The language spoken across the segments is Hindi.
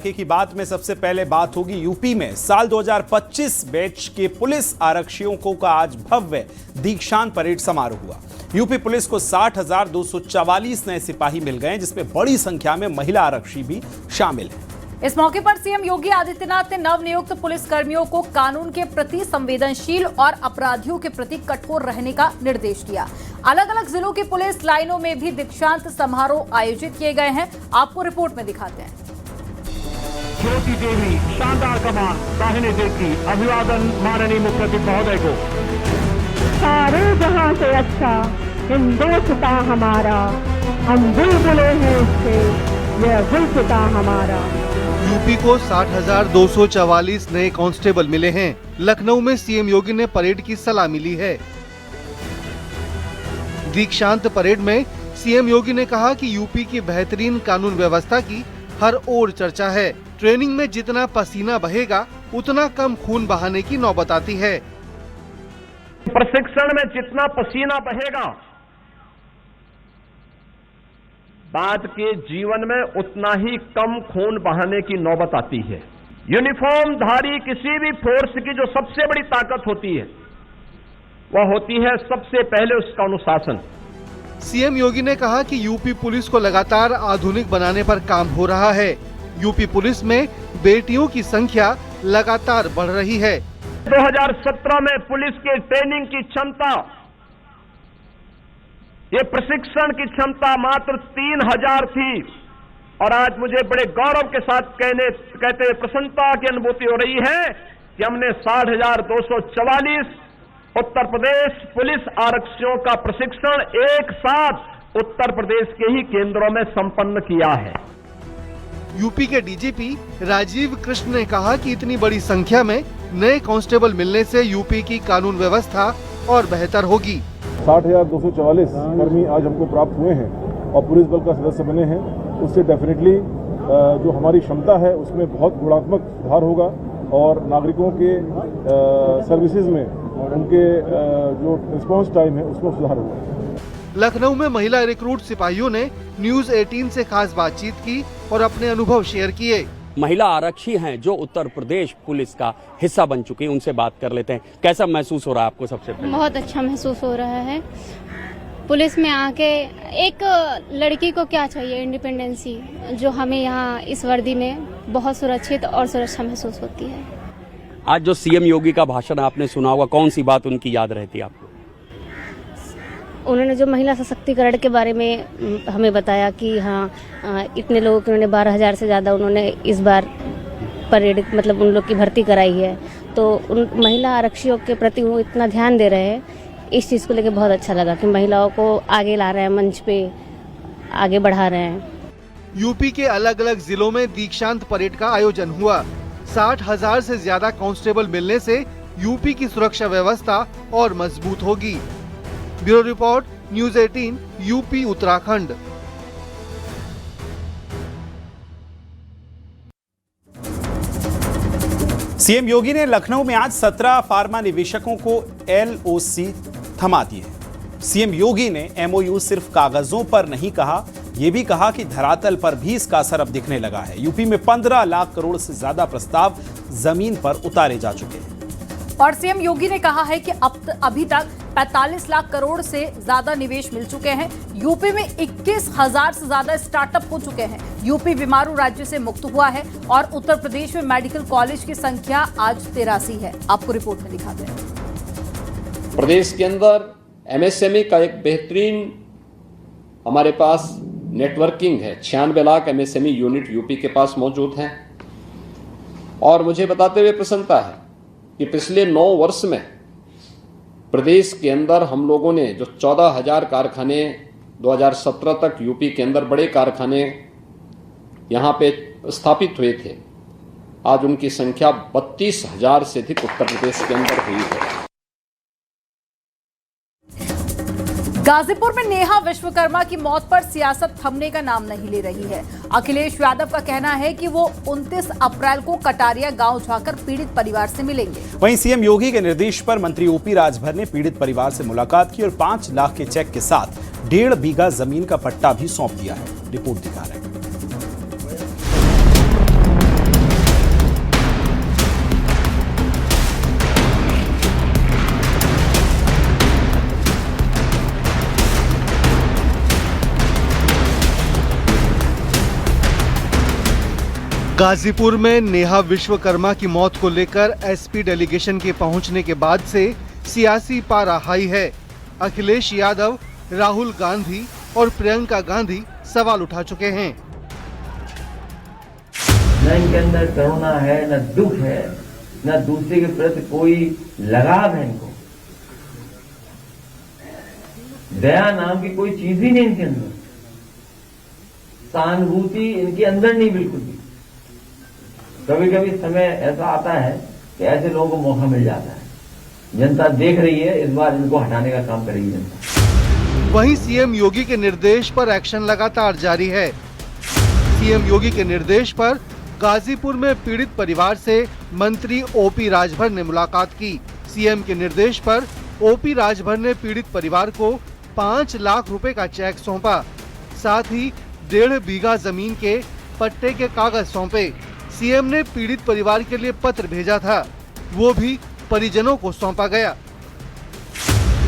की बात में सबसे पहले बात होगी यूपी में साल 2025 बैच के पुलिस आरक्षियों का आज भव्य दीक्षांत परेड समारोह हुआ। यूपी पुलिस को 60,244 नए सिपाही मिल गए, जिसमें बड़ी संख्या में महिला आरक्षी भी शामिल हैं। इस मौके पर सीएम योगी आदित्यनाथ ने नवनियुक्त पुलिसकर्मियों को कानून के प्रति संवेदनशील और अपराधियों के प्रति कठोर रहने का निर्देश दिया। अलग अलग जिलों की पुलिस लाइनों में भी दीक्षांत समारोह आयोजित किए गए हैं। आपको रिपोर्ट में दिखाते हैं। ज्योति देवी शानदार कमान दाहिने देखी अभिवादन माननीय मुख्यमंत्री महोदय को। सारे जहां से अच्छा हिंदुस्ता हमारा, हम बुलबुले हैं इसके, यह गुलसिता हमारा। यूपी को 60,244 नए कांस्टेबल मिले हैं। लखनऊ में सीएम योगी ने परेड की सलामी ली है। दीक्षांत परेड में सीएम योगी ने कहा कि यूपी की बेहतरीन कानून व्यवस्था की हर ओर चर्चा है। ट्रेनिंग में जितना पसीना बहेगा उतना कम खून बहाने की नौबत आती है। प्रशिक्षण में जितना पसीना बहेगा बाद के जीवन में उतना ही कम खून बहाने की नौबत आती है। यूनिफॉर्म धारी किसी भी फोर्स की जो सबसे बड़ी ताकत होती है वह होती है सबसे पहले उसका अनुशासन। सीएम योगी ने कहा कि यूपी पुलिस को लगातार आधुनिक बनाने पर काम हो रहा है। यूपी पुलिस में बेटियों की संख्या लगातार बढ़ रही है। 2017 में पुलिस के ट्रेनिंग की क्षमता, ये प्रशिक्षण की क्षमता मात्र 3,000 थी और आज मुझे बड़े गौरव के साथ कहते हुए प्रसन्नता की अनुभूति हो रही है कि हमने 60,244 उत्तर प्रदेश पुलिस आरक्षियों का प्रशिक्षण एक साथ उत्तर प्रदेश के ही केंद्रों में संपन्न किया है। यूपी के डीजीपी राजीव कृष्ण ने कहा कि इतनी बड़ी संख्या में नए कांस्टेबल मिलने से यूपी की कानून व्यवस्था और बेहतर होगी। 60,244 कर्मी आज हमको प्राप्त हुए हैं और पुलिस बल का सदस्य बने हैं। उससे डेफिनेटली जो हमारी क्षमता है उसमें बहुत गुणात्मक सुधार होगा और नागरिकों के सर्विसेज में उनके जो रिस्पांस टाइम है उसमें सुधार होगा। लखनऊ में महिला रिक्रूट सिपाहियों ने न्यूज 18 से खास बातचीत की और अपने अनुभव शेयर किए। महिला आरक्षी हैं जो उत्तर प्रदेश पुलिस का हिस्सा बन चुकी हैं, उनसे बात कर लेते हैं। कैसा महसूस हो रहा है आपको? सबसे पहले बहुत अच्छा महसूस हो रहा है। पुलिस में आके एक लड़की को क्या चाहिए, इंडिपेंडेंसी, जो हमें यहाँ इस वर्दी में बहुत सुरक्षित और सुरक्षा महसूस होती है। आज जो सीएम योगी का भाषण आपने सुना होगा, कौन सी बात उनकी याद रहती है आपको? उन्होंने जो महिला सशक्तिकरण के बारे में हमें बताया कि हाँ इतने लोगों के उन्होंने 12,000 से ज़्यादा उन्होंने इस बार परेड मतलब उन लोग की भर्ती कराई है, तो उन महिला आरक्षियों के प्रति वो इतना ध्यान दे रहे हैं। इस चीज़ को लेकर बहुत अच्छा लगा कि महिलाओं को आगे ला रहे हैं, मंच पे आगे बढ़ा रहे हैं। यूपी के अलग अलग जिलों में दीक्षांत परेड का आयोजन हुआ। 60,000 से ज्यादा कांस्टेबल मिलने से यूपी की सुरक्षा व्यवस्था और मजबूत होगी। Bureau report, news 18, UP Uttarakhand. CM Yogi ने लखनऊ में आज 17 फार्मा निवेशकों को LOC थमा दिए। सीएम योगी ने MOU सिर्फ कागजों पर नहीं कहा, यह भी कहा कि धरातल पर भी इसका असर अब दिखने लगा है। यूपी में 15 लाख करोड़ से ज्यादा प्रस्ताव जमीन पर उतारे जा चुके हैं। और सीएम योगी ने कहा है कि अभी तक 45 लाख करोड़ से ज्यादा निवेश मिल चुके हैं। यूपी में 21,000 से ज्यादा स्टार्टअप हो चुके हैं। यूपी बीमारू राज्य से मुक्त हुआ है और उत्तर प्रदेश में मेडिकल कॉलेज की संख्या आज 83 है। आपको रिपोर्ट में दिखाते हैं। प्रदेश के अंदर MSME का एक बेहतरीन हमारे पास नेटवर्किंग है। 96 लाख MSME यूनिट यूपी के पास मौजूद हैं और मुझे बताते हुए प्रसन्नता है कि पिछले 9 वर्ष में प्रदेश के अंदर हम लोगों ने जो 14,000 कारखाने 2017 तक यूपी के अंदर बड़े कारखाने यहाँ पे स्थापित हुए थे, आज उनकी संख्या 32,000 से अधिक उत्तर प्रदेश के अंदर हुई है। गाजीपुर में नेहा विश्वकर्मा की मौत पर सियासत थमने का नाम नहीं ले रही है। अखिलेश यादव का कहना है कि वो 29 अप्रैल को कटारिया गांव जाकर पीड़ित परिवार से मिलेंगे। वहीं सीएम योगी के निर्देश पर मंत्री ओपी राजभर ने पीड़ित परिवार से मुलाकात की और 5 लाख के चेक के साथ 1.5 बीघा जमीन का पट्टा भी सौंप दिया है। रिपोर्ट दिखा रहे हैं। गाजीपुर में नेहा विश्वकर्मा की मौत को लेकर एसपी डेलीगेशन के पहुंचने के बाद से सियासी पारा हाई है। अखिलेश यादव, राहुल गांधी और प्रियंका गांधी सवाल उठा चुके हैं। न इनके अंदर करुणा है, न दुख है, न दूसरे के प्रति कोई लगाव है। इनको दया नाम की कोई चीज ही नहीं इनके अंदर, सहानुभूति इनके अंदर नहीं बिल्कुल भी। कभी कभी समय ऐसा आता है कि ऐसे लोगों को मौका मिल जाता है। जनता देख रही है, इस बार इनको हटाने का काम करेगी जनता। वहीं सीएम योगी के निर्देश पर एक्शन लगातार जारी है। सीएम योगी के निर्देश पर गाजीपुर में पीड़ित परिवार से मंत्री ओपी राजभर ने मुलाकात की। सीएम के निर्देश पर ओपी राजभर ने पीड़ित परिवार को 5 लाख रुपए का चेक सौंपा। साथ ही 1.5 बीघा जमीन के पट्टे के कागज सौंपे। सीएम ने पीड़ित परिवार के लिए पत्र भेजा था, वो भी परिजनों को सौंपा गया।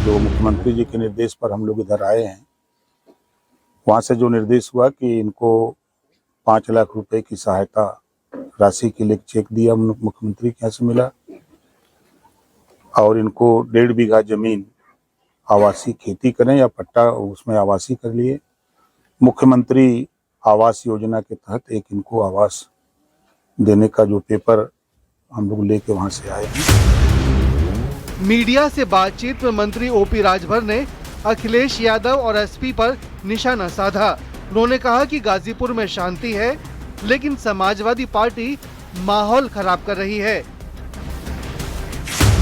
जो मुख्यमंत्री जी के निर्देश पर हम लोग इधर आए हैं, वहाँ से जो निर्देश हुआ कि इनको 5 लाख रुपए की सहायता राशि के लिए चेक दिया, मुख्यमंत्री के यहाँ से मिला, और इनको 1.5 बीघा जमीन आवासीय खेती करें या पट्टा उसमें आवासीय कर लिए। मुख्यमंत्री आवास योजना के तहत एक इनको आवास देने का जो पेपर हम लोग लेके वहाँ से आए हैं। मीडिया से बातचीत में मंत्री ओपी राजभर ने अखिलेश यादव और एसपी पर निशाना साधा। उन्होंने कहा कि गाजीपुर में शांति है, लेकिन समाजवादी पार्टी माहौल खराब कर रही है।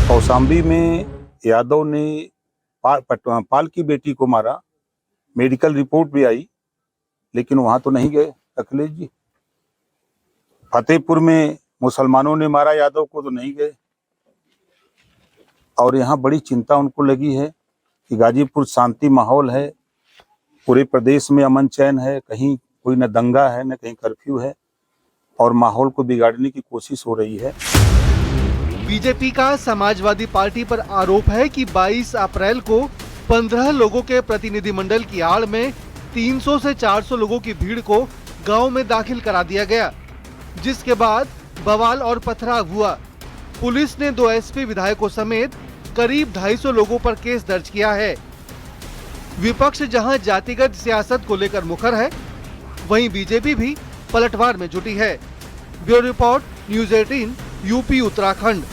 कौशाम्बी में यादव ने पाल की बेटी को मारा, मेडिकल रिपोर्ट भी आई, लेकिन वहां तो नहीं गए अखिलेश जी। फतेहपुर में मुसलमानों ने मारा यादव को, तो नहीं गए। और यहाँ बड़ी चिंता उनको लगी है कि गाजीपुर शांति माहौल है, पूरे प्रदेश में अमन चैन है, कहीं कोई न दंगा है न कहीं कर्फ्यू है, और माहौल को बिगाड़ने की कोशिश हो रही है। बीजेपी का समाजवादी पार्टी पर आरोप है कि 22 अप्रैल को 15 लोगों के प्रतिनिधिमंडल की आड़ में 300 से 400 लोगों की भीड़ को गांव में दाखिल करा दिया गया, जिसके बाद बवाल और पथराव हुआ। पुलिस ने 2 एसपी विधायकों समेत करीब 250 लोगों पर केस दर्ज किया है। विपक्ष जहां जातिगत सियासत को लेकर मुखर है, वहीं बीजेपी भी पलटवार में जुटी है। Bureau report, news 18, UP Uttarakhand.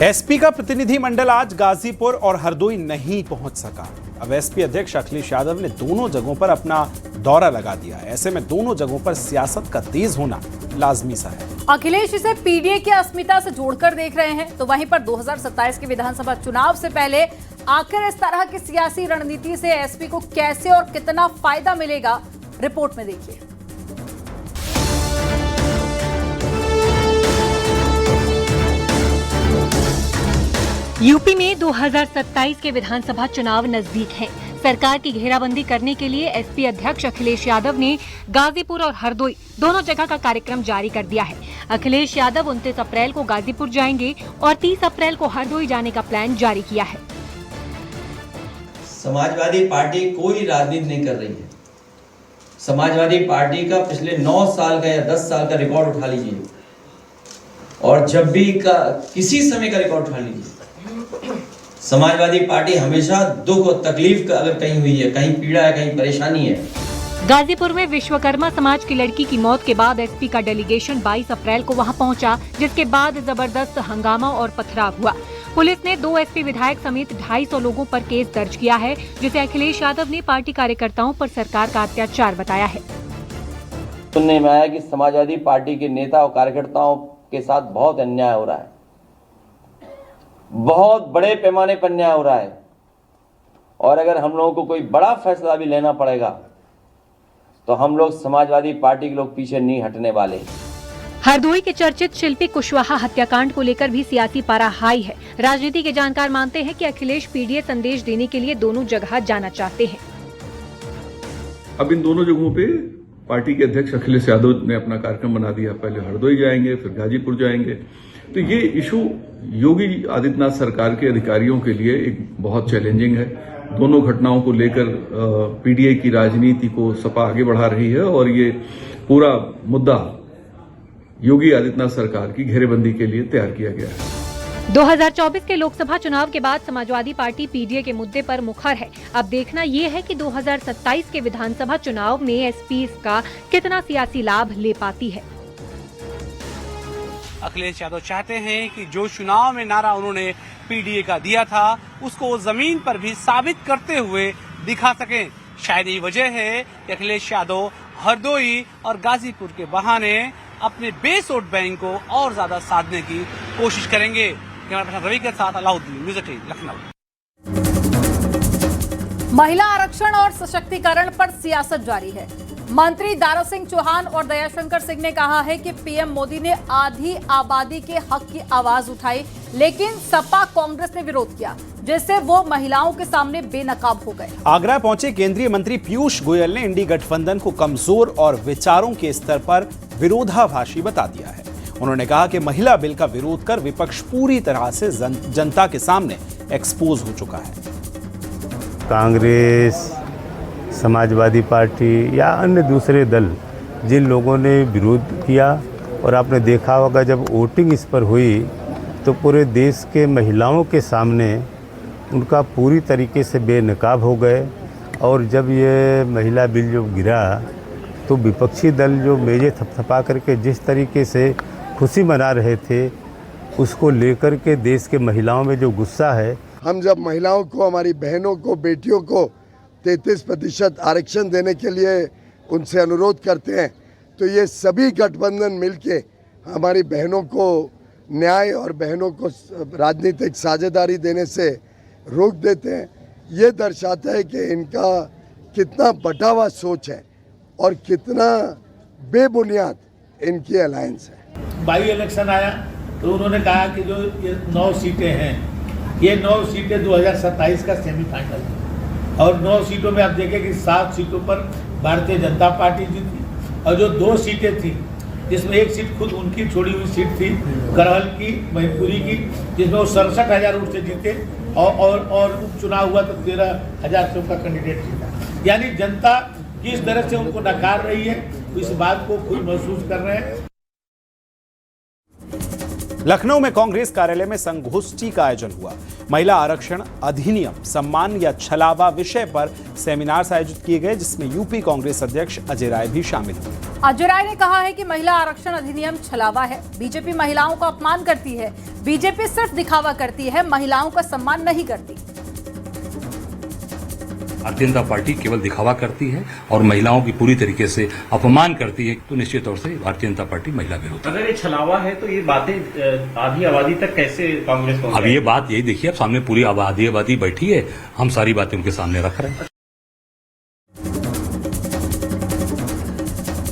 SP का प्रतिनिधिमंडल आज गाजीपुर और हरदोई नहीं पहुंच सका। अब एसपी अध्यक्ष अखिलेश यादव ने दोनों जगहों पर अपना दौरा लगा दिया है। ऐसे में दोनों जगहों पर सियासत का तेज होना लाजमी सा है। अखिलेश इसे पीडीए की अस्मिता से जोड़कर देख रहे हैं, तो वहीं पर 2027 के विधानसभा चुनाव से पहले आखिर इस तरह की सियासी रणनीति से एसपी को कैसे और कितना फायदा मिलेगा, रिपोर्ट में देखिए। यूपी में 2027 के विधानसभा चुनाव नजदीक हैं। सरकार की घेराबंदी करने के लिए एसपी अध्यक्ष अखिलेश यादव ने गाजीपुर और हरदोई दोनों जगह का कार्यक्रम जारी कर दिया है। अखिलेश यादव 29 अप्रैल को गाजीपुर जाएंगे और 30 अप्रैल को हरदोई जाने का प्लान जारी किया है। समाजवादी पार्टी कोई राजनीति नहीं कर रही है। समाजवादी पार्टी का पिछले 9 साल का या 10 साल का रिकॉर्ड उठा लीजिए, और जब भी किसी समय का रिकॉर्ड उठा लीजिए, समाजवादी पार्टी हमेशा दुख और तकलीफ का, अगर कहीं हुई है, कहीं पीड़ा है, कहीं परेशानी है। गाजीपुर में विश्वकर्मा समाज की लड़की की मौत के बाद एसपी का डेलीगेशन 22 अप्रैल को वहां पहुंचा, जिसके बाद जबरदस्त हंगामा और पथराव हुआ। पुलिस ने 2 एसपी विधायक समेत 250 लोगों पर केस दर्ज किया है, जिसे अखिलेश यादव ने पार्टी कार्यकर्ताओं पर सरकार का अत्याचार बताया है। सुनने में आया कि समाजवादी पार्टी के नेता और कार्यकर्ताओं के साथ बहुत अन्याय हो रहा है, बहुत बड़े पैमाने पर अन्याय हो रहा है, और अगर हम लोगों को कोई बड़ा फैसला भी लेना पड़ेगा तो हम लोग समाजवादी पार्टी के लोग पीछे नहीं हटने वाले। हरदोई के चर्चित शिल्पी कुशवाहा हत्याकांड को लेकर भी सियासी पारा हाई है। राजनीति के जानकार मानते हैं कि अखिलेश पीडीए संदेश देने के लिए दोनों जगह जाना चाहते हैं। अब इन दोनों जगहों पे पार्टी के अध्यक्ष अखिलेश यादव ने अपना कार्यक्रम बना दिया। पहले हरदोई जाएंगे, फिर गाजीपुर जाएंगे। तो ये इशू योगी आदित्यनाथ सरकार के अधिकारियों के लिए एक बहुत चैलेंजिंग है। दोनों घटनाओं को लेकर पीडीए की राजनीति को सपा आगे बढ़ा रही है और ये पूरा मुद्दा योगी आदित्यनाथ सरकार की घेरेबंदी के लिए तैयार किया गया है। 2024 के लोकसभा चुनाव के बाद समाजवादी पार्टी पीडीए के मुद्दे पर मुखर है। अब देखना ये है कि 2027 के विधानसभा चुनाव में एसपी इसका कितना सियासी लाभ ले पाती है। अखिलेश यादव चाहते हैं कि जो चुनाव में नारा उन्होंने पीडीए का दिया था उसको वो जमीन पर भी साबित करते हुए दिखा सकें। शायद यही वजह है कि अखिलेश यादव हरदोई और गाजीपुर के बहाने अपने बेस वोट बैंक को और ज्यादा साधने की कोशिश करेंगे। कैमरा पर्सन रवि के साथ अलाउद्दीन, न्यूज़ 18 लखनऊ। महिला आरक्षण और सशक्तिकरण पर सियासत जारी है। मंत्री दारा सिंह चौहान और दयाशंकर सिंह ने कहा है कि पीएम मोदी ने आधी आबादी के हक की आवाज उठाई, लेकिन सपा कांग्रेस ने विरोध किया, जिससे वो महिलाओं के सामने बेनकाब हो गए। आगरा पहुंचे केंद्रीय मंत्री पीयूष गोयल ने इंडी गठबंधन को कमजोर और विचारों के स्तर पर विरोधाभासी बता दिया है। उन्होंने कहा कि महिला बिल का विरोध कर विपक्ष पूरी तरह से जनता के सामने एक्सपोज हो चुका है। कांग्रेस, समाजवादी पार्टी या अन्य दूसरे दल जिन लोगों ने विरोध किया, और आपने देखा होगा जब वोटिंग इस पर हुई तो पूरे देश के महिलाओं के सामने उनका पूरी तरीके से बेनकाब हो गए। और जब ये महिला बिल जो गिरा तो विपक्षी दल जो मेजे थपथपा करके जिस तरीके से खुशी मना रहे थे, उसको लेकर के देश के महिलाओं में जो गुस्सा है। हम जब महिलाओं को, हमारी बहनों को, बेटियों को 33% आरक्षण देने के लिए उनसे अनुरोध करते हैं, तो ये सभी गठबंधन मिलके हमारी बहनों को न्याय और बहनों को राजनीतिक साझेदारी देने से रोक देते हैं। ये दर्शाता है कि इनका कितना बटा हुआ सोच है और कितना बेबुनियाद इनकी अलायंस है। बाई इलेक्शन आया तो उन्होंने कहा कि जो ये 9 सीटें हैं, ये 9 सीटें 2027 का सेमीफाइनल है, और 9 सीटों में आप देखें कि 7 सीटों पर भारतीय जनता पार्टी जीती, और जो 2 सीटें थी जिसमें एक सीट खुद उनकी छोड़ी हुई सीट थी करहल की, मैनपुरी की, जिसमें वो 67,000 वोट से जीते, और उपचुनाव हुआ तो 13,000 से उनका कैंडिडेट जीता। यानी जनता किस तरह से उनको नकार रही है, इस बात को खुद महसूस कर रहे हैं। लखनऊ में कांग्रेस कार्यालय में संगोष्ठी का आयोजन हुआ। महिला आरक्षण अधिनियम, सम्मान या छलावा विषय पर सेमिनार आयोजित किए गए, जिसमें यूपी कांग्रेस अध्यक्ष अजय राय भी शामिल हुए। अजय राय ने कहा है कि महिला आरक्षण अधिनियम छलावा है। बीजेपी महिलाओं का अपमान करती है। बीजेपी सिर्फ दिखावा करती है, महिलाओं का सम्मान नहीं करती। भारतीय जनता पार्टी केवल दिखावा करती है और महिलाओं की पूरी तरीके से अपमान करती है, तो निश्चित तौर से भारतीय जनता पार्टी महिला विरोधी। अगर ये छलावा है तो ये बातें आधी आबादी तक कैसे कांग्रेस को? अब ये बात यही देखिए, अब सामने पूरी आबादी बैठी है, हम सारी बातें उनके सामने रख रहे हैं।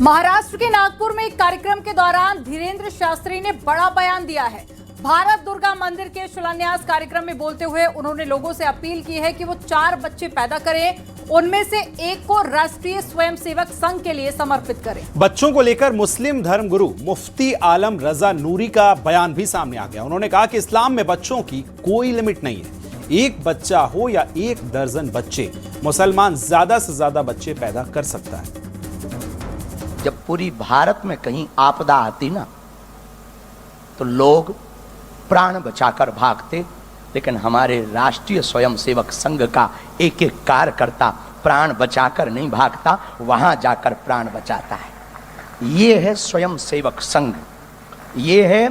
महाराष्ट्र के नागपुर में एक कार्यक्रम के दौरान धीरेन्द्र शास्त्री ने बड़ा बयान दिया है। भारत दुर्गा मंदिर के शिलान्यास कार्यक्रम में बोलते हुए उन्होंने लोगों से अपील की है कि वो 4 बच्चे पैदा करें, उनमें से एक को राष्ट्रीय स्वयंसेवक संघ के लिए समर्पित करें। बच्चों को लेकर मुस्लिम धर्मगुरु मुफ्ती आलम रजा नूरी का बयान भी सामने आ गया। उन्होंने कहा कि इस्लाम में बच्चों की कोई लिमिट नहीं है। एक बच्चा हो या 1 दर्जन बच्चे, मुसलमान ज्यादा से ज्यादा बच्चे पैदा कर सकता है। जब पूरी भारत में कहीं आपदा आती ना, तो लोग प्राण बचाकर भागते, लेकिन हमारे राष्ट्रीय स्वयंसेवक संघ का एक एक कार्यकर्ता प्राण बचाकर नहीं भागता, वहां जाकर प्राण बचाता है। ये है स्वयंसेवक संघ, ये है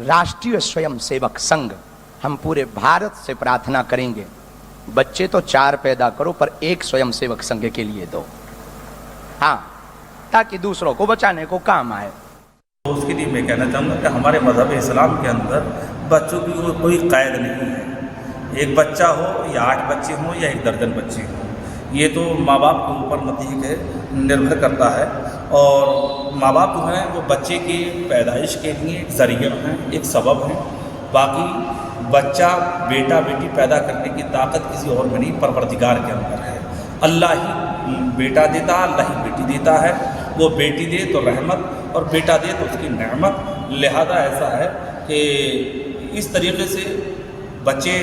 राष्ट्रीय स्वयंसेवक संघ। हम पूरे भारत से प्रार्थना करेंगे, बच्चे तो 4 पैदा करो, पर एक स्वयंसेवक संघ के लिए दो, हाँ, ताकि दूसरों को बचाने को काम आए। तो उसके लिए मैं कहना चाहूँगा कि हमारे मज़हब इस्लाम के अंदर बच्चों की कोई कैद नहीं है। एक बच्चा हो या 8 बच्चे हों या 1 दर्जन बच्चे हों, ये तो माँ बाप के ऊपर नतीजे के निर्भर करता है। और माँ बाप जो हैं वो बच्चे की पैदाइश के लिए एक ज़रिया हैं, एक सबब हैं। बाकी बच्चा बेटा बेटी पैदा करने की ताकत किसी और में नहीं, परवरदिगार के अंदर है। अल्लाह ही बेटा देता है, अल्लाह ही बेटी देता है। वो बेटी दे तो रहमत और बेटा दे तो उसकी नेमत। लिहाजा ऐसा है कि इस तरीके से बच्चे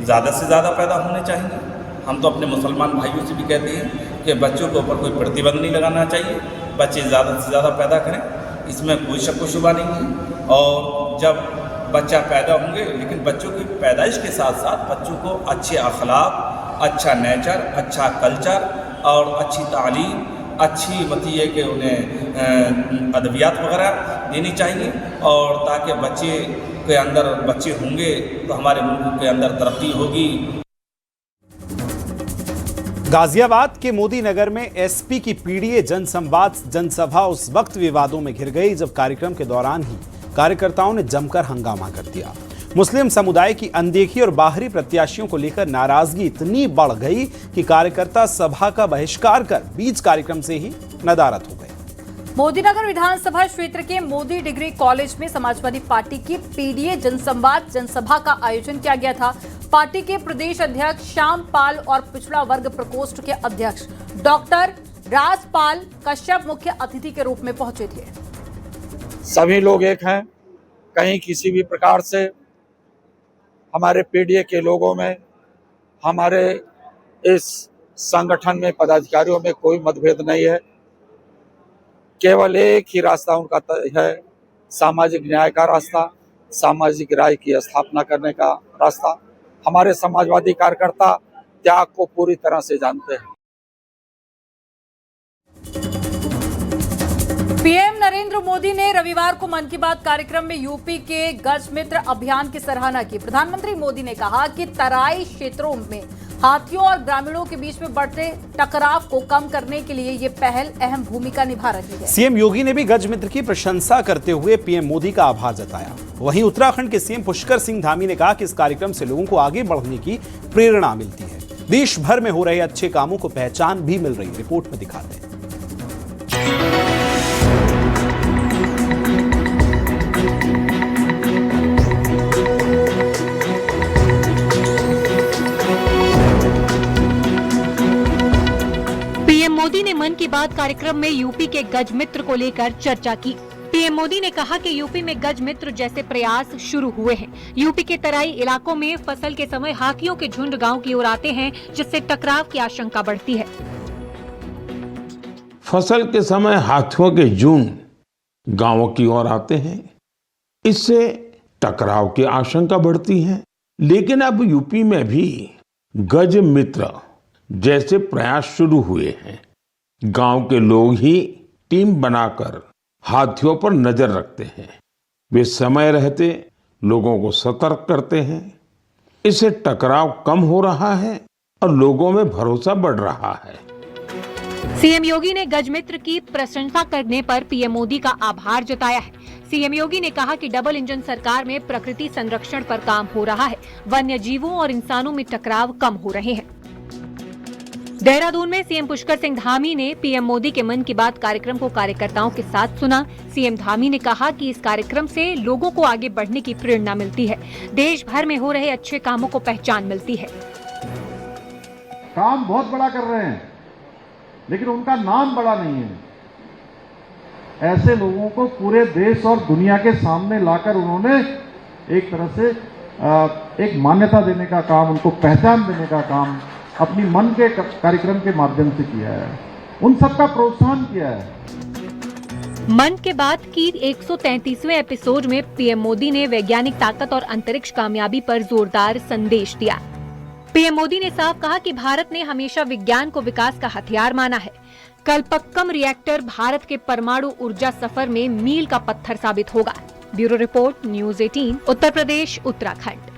ज़्यादा से ज़्यादा पैदा होने चाहिए। हम तो अपने मुसलमान भाइयों से भी कहते हैं कि बच्चों के ऊपर कोई प्रतिबंध नहीं लगाना चाहिए, बच्चे ज़्यादा से ज़्यादा पैदा करें, इसमें कोई शक व शुबा नहीं है। और जब बच्चा पैदा होंगे, लेकिन बच्चों की पैदाइश के साथ साथ बच्चों को अच्छे अखलाक, अच्छा नेचर, अच्छा कल्चर और अच्छी तालीम, अच्छी मतलब ये कि उन्हें अदबियात वगैरह देनी चाहिए, और ताकि बच्चे के अंदर बच्चे होंगे तो हमारे मुल्क के अंदर तरक्की होगी। गाजियाबाद के मोदी नगर में एसपी की पीडीए जनसंवाद जनसभा उस वक्त विवादों में घिर गई जब कार्यक्रम के दौरान ही कार्यकर्ताओं ने जमकर हंगामा कर दिया। मुस्लिम समुदाय की अनदेखी और बाहरी प्रत्याशियों को लेकर नाराजगी इतनी बढ़ गई कि कार्यकर्ता सभा का बहिष्कार कर बीच कार्यक्रम से ही नदारद हो गए। मोदीनगर विधानसभा क्षेत्र के मोदी डिग्री कॉलेज में समाजवादी पार्टी की पीडीए जनसंवाद जनसभा का आयोजन किया गया था। पार्टी के प्रदेश अध्यक्ष श्याम पाल और पिछड़ा वर्ग प्रकोष्ठ के अध्यक्ष डॉक्टर राजपाल कश्यप मुख्य अतिथि के रूप में पहुंचे थे। सभी लोग एक हैं, कहीं किसी भी प्रकार से हमारे पीडीए के लोगों में, हमारे इस संगठन में पदाधिकारियों में कोई मतभेद नहीं है। केवल एक ही रास्ता उनका है, सामाजिक न्याय का रास्ता, सामाजिक राय की स्थापना करने का रास्ता। हमारे समाजवादी कार्यकर्ता त्याग को पूरी तरह से जानते हैं। पीएम नरेंद्र मोदी ने रविवार को मन की बात कार्यक्रम में यूपी के गज मित्र अभियान की सराहना की। प्रधानमंत्री मोदी ने कहा कि तराई क्षेत्रों में हाथियों और ग्रामीणों के बीच में बढ़ते टकराव को कम करने के लिए ये पहल अहम भूमिका निभा रही है। सीएम योगी ने भी गज मित्र की प्रशंसा करते हुए पीएम मोदी का आभार जताया। वहीं उत्तराखंड के सीएम पुष्कर सिंह धामी ने कहा कि इस कार्यक्रम से लोगों को आगे बढ़ने की प्रेरणा मिलती है। देश भर में हो रहे अच्छे कामों को पहचान भी मिल रही है। रिपोर्ट में दिखाते हैं। पीएम मोदी ने मन की बात कार्यक्रम में यूपी के गज मित्र को लेकर चर्चा की। पीएम मोदी ने कहा कि यूपी में गज मित्र जैसे प्रयास शुरू हुए हैं। यूपी के तराई इलाकों में फसल के समय हाथियों के झुंड गांव की ओर आते हैं, जिससे टकराव की आशंका बढ़ती है। फसल के समय हाथियों के झुंड गांवों की ओर आते हैं, इससे टकराव की आशंका बढ़ती है। लेकिन अब यूपी में भी गज मित्र जैसे प्रयास शुरू हुए हैं। गांव के लोग ही टीम बनाकर हाथियों पर नजर रखते हैं। वे समय रहते लोगों को सतर्क करते हैं। इससे टकराव कम हो रहा है और लोगों में भरोसा बढ़ रहा है। सीएम योगी ने गज मित्र की प्रशंसा करने पर पीएम मोदी का आभार जताया है। सीएम योगी ने कहा कि डबल इंजन सरकार में प्रकृति संरक्षण पर काम हो रहा है। वन्य जीवों और इंसानों में टकराव कम हो रहे हैं। देहरादून में सीएम पुष्कर सिंह धामी ने पीएम मोदी के मन की बात कार्यक्रम को कार्यकर्ताओं के साथ सुना। सीएम धामी ने कहा कि इस कार्यक्रम से लोगों को आगे बढ़ने की प्रेरणा मिलती है। देश भर में हो रहे अच्छे कामों को पहचान मिलती है। काम बहुत बड़ा कर रहे हैं, लेकिन उनका नाम बड़ा नहीं है। ऐसे लोगों को पूरे देश और दुनिया के सामने लाकर उन्होंने एक तरह से एक मान्यता देने का काम, उनको पहचान देने का काम अपनी मन के कार्यक्रम के माध्यम से किया है। उन सबका प्रोत्साहन किया है। मन की बात की 133वें एपिसोड में पीएम मोदी ने वैज्ञानिक ताकत और अंतरिक्ष कामयाबी पर जोरदार संदेश दिया। पीएम मोदी ने साफ कहा कि भारत ने हमेशा विज्ञान को विकास का हथियार माना है। कल्पक्कम रिएक्टर भारत के परमाणु ऊर्जा सफर में मील का पत्थर साबित होगा। Bureau report, news 18, Uttar Pradesh, Uttarakhand.